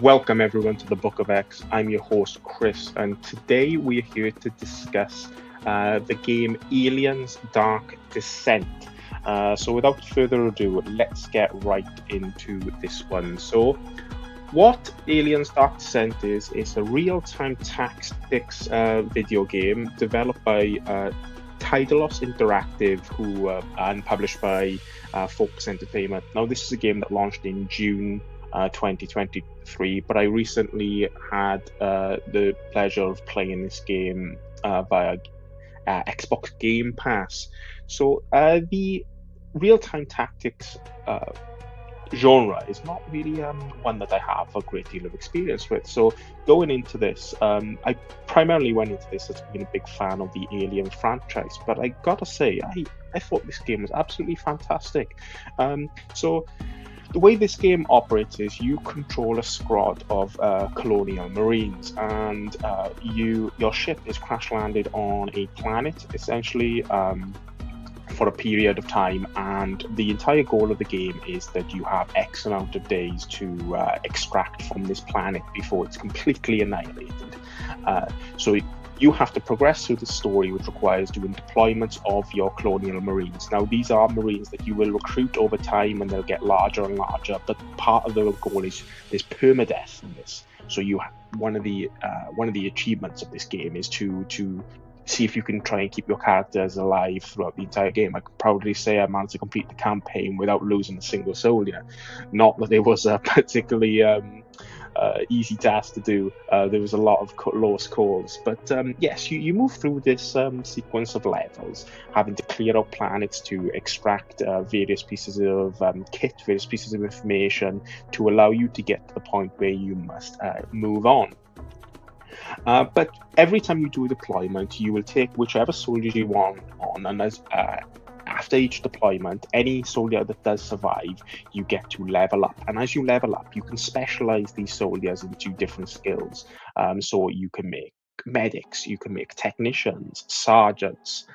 Welcome everyone to the Book of X. I'm your host Chris, and today we're here to discuss the game Aliens Dark Descent. So, without further ado, let's get right into this one. So, what Aliens Dark Descent is a real-time tactics video game developed by Tidalos Interactive, who and published by Focus Entertainment. Now, this is a game that launched in June 2023, but I recently had the pleasure of playing this game via Xbox Game Pass. So the real-time tactics genre is not really one that I have a great deal of experience with. So going into this, I primarily went into this as being a big fan of the Alien franchise, but I gotta say, I thought this game was absolutely fantastic. So the way this game operates is you control a squad of colonial marines, and your ship is crash landed on a planet, essentially. For a period of time, and the entire goal of the game is that you have X amount of days to extract from this planet before it's completely annihilated. So you have to progress through the story, which requires doing deployments of your colonial marines. Now, these are marines that you will recruit over time, and they'll get larger and larger. But part of the goal is there's permadeath in this. So one of the achievements of this game is to see if you can try and keep your characters alive throughout the entire game. I could probably say I managed to complete the campaign without losing a single soldier. Not that it was a particularly easy task to do. There was a lot of close calls. But yes, you move through this sequence of levels, having to clear out planets to extract various pieces of kit, various pieces of information to allow you to get to the point where you must move on. But every time you do a deployment, you will take whichever soldiers you want on, and after each deployment, any soldier that does survive, you get to level up. And as you level up, you can specialize these soldiers into different skills. So you can make medics, you can make technicians, sergeants,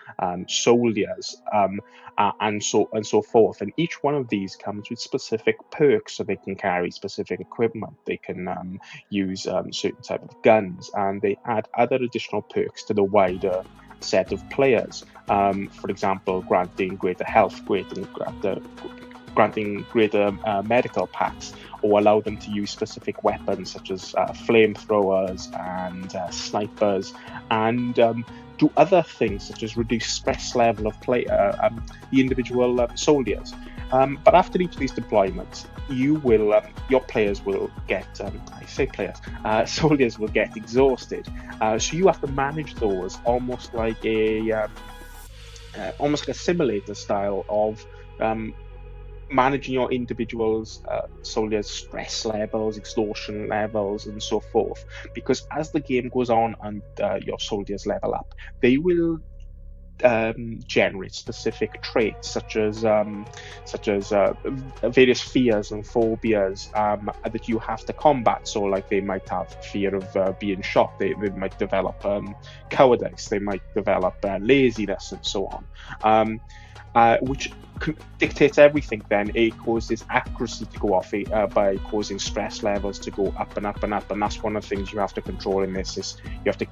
soldiers, and so forth. And each one of these comes with specific perks, so they can carry specific equipment, they can use certain type of guns, and they add other additional perks to the wider set of players. For example, granting greater health, granting greater medical packs, or allow them to use specific weapons such as flamethrowers and snipers, and do other things such as reduce stress level of the individual soldiers. But after each of these deployments, your players will get, soldiers will get exhausted. So you have to manage those almost like a simulator style of managing your individuals, soldiers' stress levels, exhaustion levels, and so forth. Because as the game goes on and your soldiers level up, they will generate specific traits such as various fears and phobias that you have to combat. So, like, they might have fear of being shot. They might develop cowardice. They might develop laziness, and so on. Which dictates everything. Then it causes accuracy to go off by causing stress levels to go up and up and up, and that's one of the things you have to control in this. Is you have to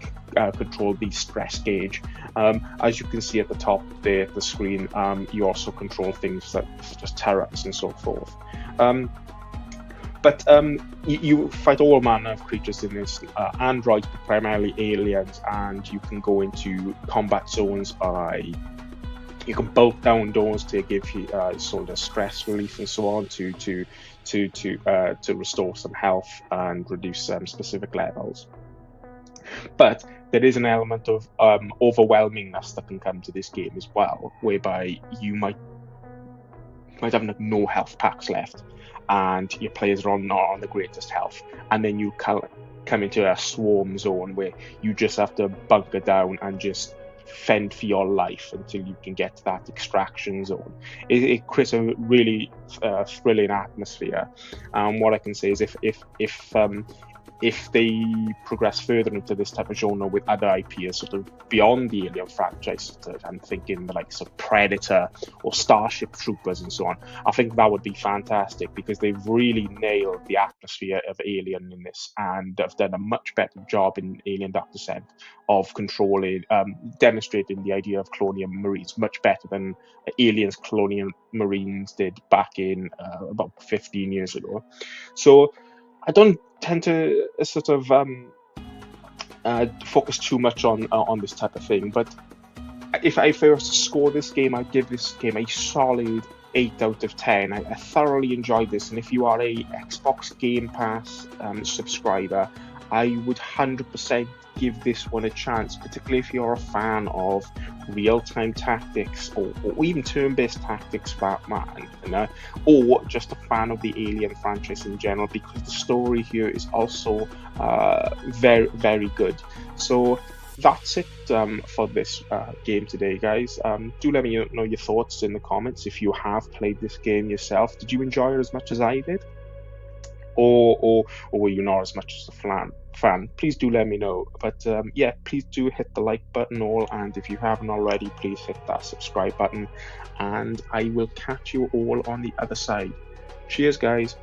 control the stress gauge. As you can see at the top there of the screen, you also control things such as turrets and so forth. But you fight all manner of creatures in this, androids, but primarily aliens, and you can go into combat zones by. You can bolt down doors to give you sort of stress relief and so on to restore some health and reduce specific levels. But there is an element of overwhelmingness that can come to this game as well, whereby you might have like no health packs left, and your players are not on the greatest health, and then you come into a swarm zone where you just have to bunker down and just fend for your life until you can get to that extraction zone. It creates a really thrilling atmosphere. What I can say is if they progress further into this type of genre with other IPs sort of beyond the Alien franchise, I'm thinking the likes of Predator or Starship Troopers and so on, I think that would be fantastic, because they've really nailed the atmosphere of Alien in this, and have done a much better job in Alien Dark Descent of demonstrating the idea of colonial marines much better than Aliens Colonial Marines did back in about 15 years ago. So I don't tend to sort of focus too much on this type of thing, but if I were to score this game, I'd give this game a solid 8 out of 10. I thoroughly enjoyed this, and if you are a Xbox Game Pass subscriber, I would 100% give this one a chance, particularly if you're a fan of real-time tactics or even turn-based tactics for that matter, or just a fan of the Alien franchise in general, because the story here is also very, very good. So that's it for this game today, guys. Do let me know your thoughts in the comments if you have played this game yourself. Did you enjoy it as much as I did? Or were you not as much as a fan? Please do let me know. But yeah, please do hit the like button and if you haven't already, please hit that subscribe button, and I will catch you all on the other side. Cheers, guys.